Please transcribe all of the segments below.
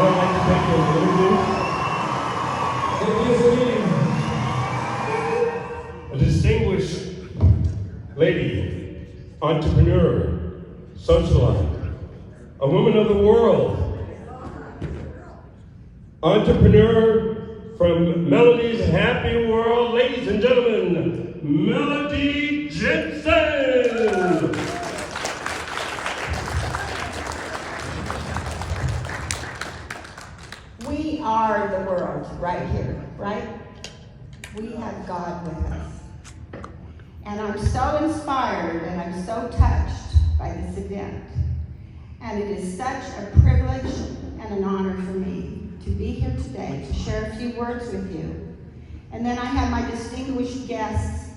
I'd like to take a little bit. A distinguished lady, entrepreneur, socialite, a woman of the world, entrepreneur from Melody's Happy World, ladies and gentlemen, Melody Jensen. We are the world right here, right? We have God with us. And I'm so inspired and I'm so touched by this event. And it is such a privilege and an honor for me to be here today to share a few words with you. And then I have my distinguished guests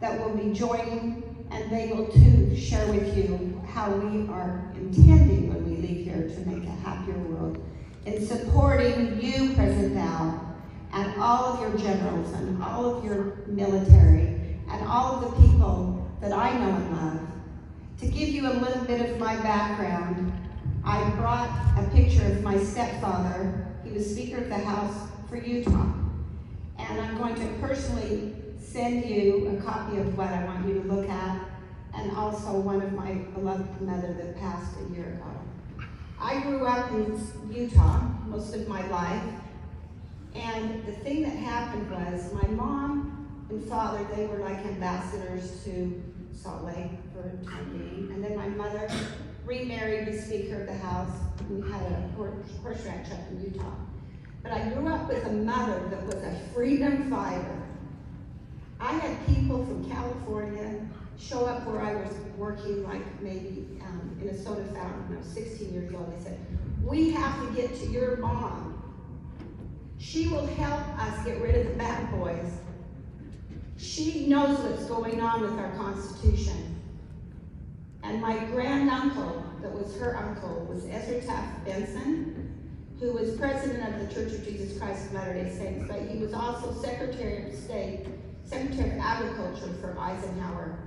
that will be joining, and they will too share with you how we are intending when we leave here to make a happier world in supporting you, President Dow, and all of your generals and all of your military and all of the people that I know and love. To give you a little bit of my background, I brought a picture of my stepfather. He was Speaker of the House for Utah. And I'm going to personally send you a copy of what I want you to look at, and also one of my beloved mother that passed a year ago. I grew up in Utah most of my life, and the thing that happened was my mom and father, they were like ambassadors to Salt Lake for a time being, and then my mother remarried the Speaker of the House. We had a horse ranch up in Utah. But I grew up with a mother that was a freedom fighter. I had people from California show up where I was working, like maybe in a soda fountain when I was 16 years old. They said, "We have to get to your mom. She will help us get rid of the bad boys. She knows what's going on with our Constitution." And my granduncle, that was her uncle, was Ezra Taft Benson, who was president of the Church of Jesus Christ of Latter-day Saints, but he was also Secretary of State, Secretary of Agriculture for Eisenhower.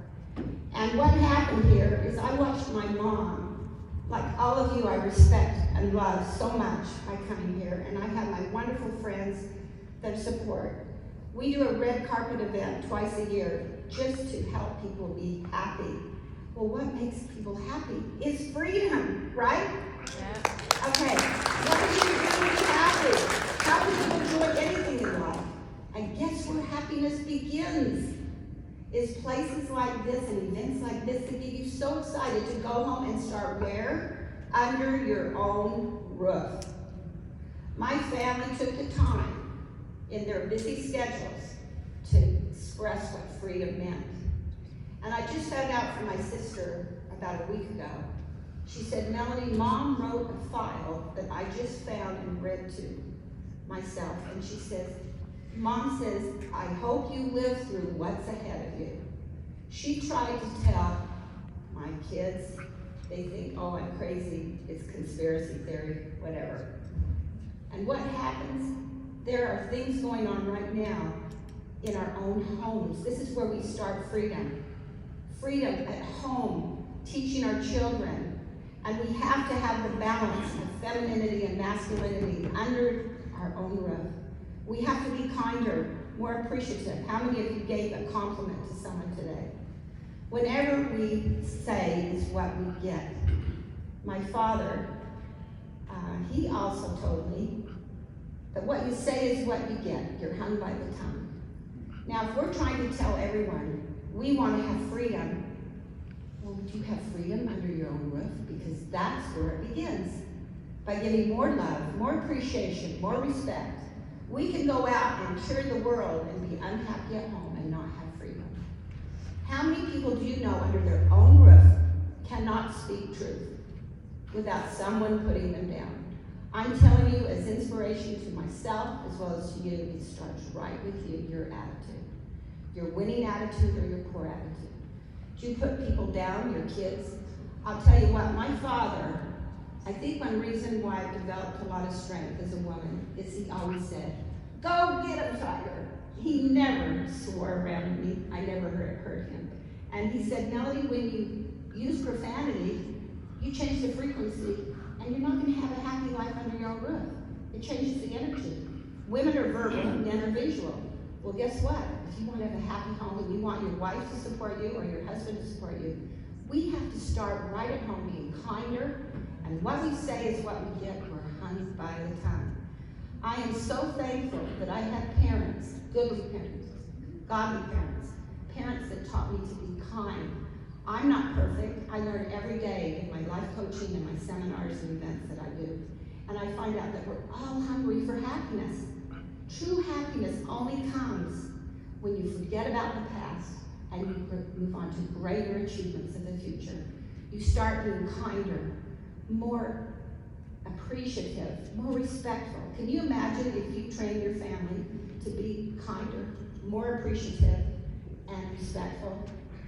And what happened here is I watched my mom, like all of you I respect and love so much by coming here, and I have my wonderful friends that support. We do a red carpet event twice a year just to help people be happy. Well, what makes people happy is freedom, right? Yeah. Okay, what do you do to be happy? How do you enjoy anything in life? And guess where happiness begins? Is places like this and events like this that get you so excited to go home and start where? Under your own roof. My family took the time in their busy schedules to express what freedom meant. And I just found out from my sister about a week ago. She said, "Melody, Mom wrote a file that I just found and read to myself." And she says, "Mom says, I hope you live through what's ahead of you." She tried to tell my kids, they think, "Oh, I'm crazy, it's conspiracy theory, whatever." And what happens? There are things going on right now in our own homes. This is where we start freedom. Freedom at home, teaching our children. And we have to have the balance of femininity and masculinity under our own roof. We have to be kinder, more appreciative. How many of you gave a compliment to someone today? Whatever we say is what we get. My father, he also told me that what you say is what you get. You're hung by the tongue. Now, if we're trying to tell everyone we want to have freedom, well, do you have freedom under your own roof? Because that's where it begins. By giving more love, more appreciation, more respect, we can go out and cure the world and be unhappy at home and not have freedom. How many people do you know under their own roof cannot speak truth without someone putting them down? I'm telling you as inspiration to myself as well as to you, it starts right with you, your attitude. Your winning attitude or your poor attitude. Do you put people down, your kids? I'll tell you what, my father, I think one reason why I've developed a lot of strength as a woman is he always said, "Go get him, Tiger." He never swore around me. I never heard him. And he said, "Melody, when you use profanity, you change the frequency and you're not going to have a happy life under your own roof. It changes the energy. Women are verbal, men are visual. Well, guess what? If you want to have a happy home and you want your wife to support you or your husband to support you, we have to start right at home being kinder, and what we say is what we get. We're hung by the tongue. I am so thankful that I had parents, goodly parents, godly parents, parents that taught me to be kind. I'm not perfect. I learn every day in my life coaching and my seminars and events that I do. And I find out that we're all hungry for happiness. True happiness only comes when you forget about the past and you move on to greater achievements in the future. You start being kinder, more appreciative, more respectful. Can you imagine if you train your family to be kinder, more appreciative, and respectful?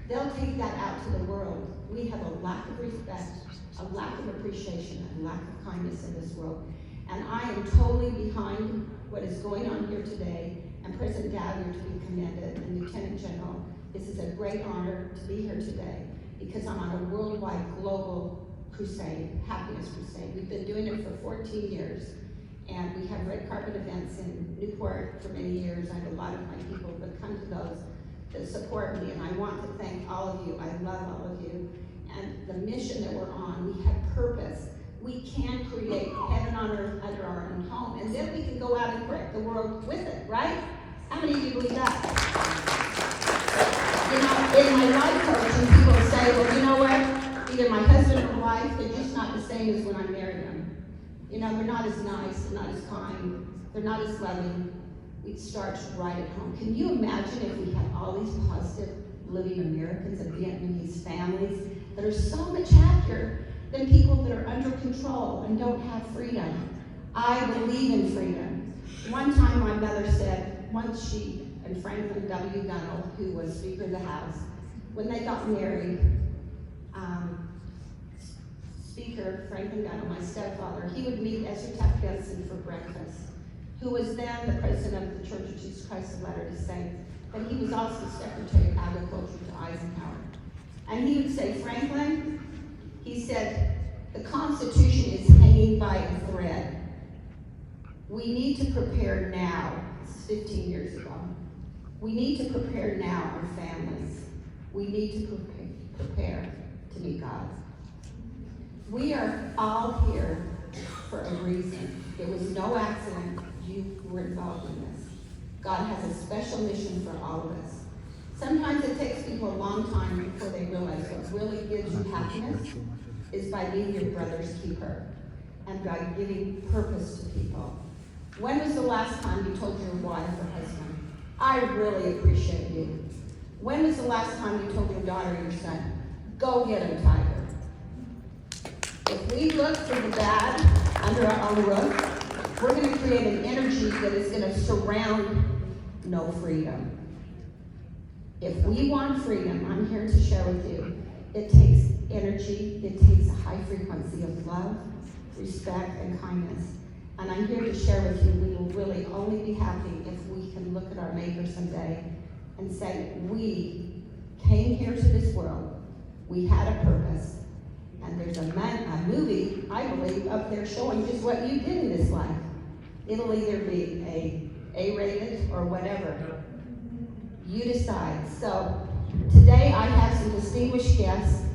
They'll take that out to the world. We have a lack of respect, a lack of appreciation, a lack of kindness in this world. And I am totally behind what is going on here today, and President Dow, you're to be commended, and Lieutenant General, this is a great honor to be here today, because I'm on a worldwide, global crusade, happiness crusade. We've been doing it for 14 years, and we have red carpet events in Newport for many years. I have a lot of my people that come to those that support me, and I want to thank all of you. I love all of you. And the mission that we're on, we have purpose. We can create heaven on earth under our own home, and then we can go out and correct the world with it, right? How many of you believe that? You know, in my life coaching, people say, well, you know what? Either my husband or wife, they're just not the same as when I married them. You know, they're not as nice, they're not as kind, they're not as loving. It starts right at home. Can you imagine if we had all these positive living Americans and Vietnamese families that are so much happier than people that are under control and don't have freedom? I believe in freedom. One time my mother said, once she and Franklin W. Gunnell, who was Speaker of the House, when they got married, Speaker Franklin Gunnell, my stepfather, he would meet Ezra Taft Benson for breakfast, who was then the president of the Church of Jesus Christ of Latter-day Saints, but he was also Secretary of Agriculture to Eisenhower. And he would say, Franklin, he said, the Constitution is hanging by a thread. We need to prepare now. This is 15 years ago. We need to prepare now our families. We need to prepare to meet God. We are all here for a reason. It was no accident you were involved in this. God has a special mission for all of us. Sometimes it takes people a long time before they realize what really gives you happiness is by being your brother's keeper and by giving purpose to people. When was the last time you told your wife or husband, I really appreciate you? When was the last time you told your daughter or your son, go get him, Tiger? If we look for the bad under our own roof, we're going to create an energy that is going to surround no freedom. If we want freedom, I'm here to share with you, it takes energy, it takes a high frequency of love, respect, and kindness. And I'm here to share with you, we will really only be happy if we can look at our Maker someday and say, we came here to this world, we had a purpose, and there's a movie, I believe, up there showing just what you did in this life. It'll either be A-rated or whatever. You decide. So today I have some distinguished guests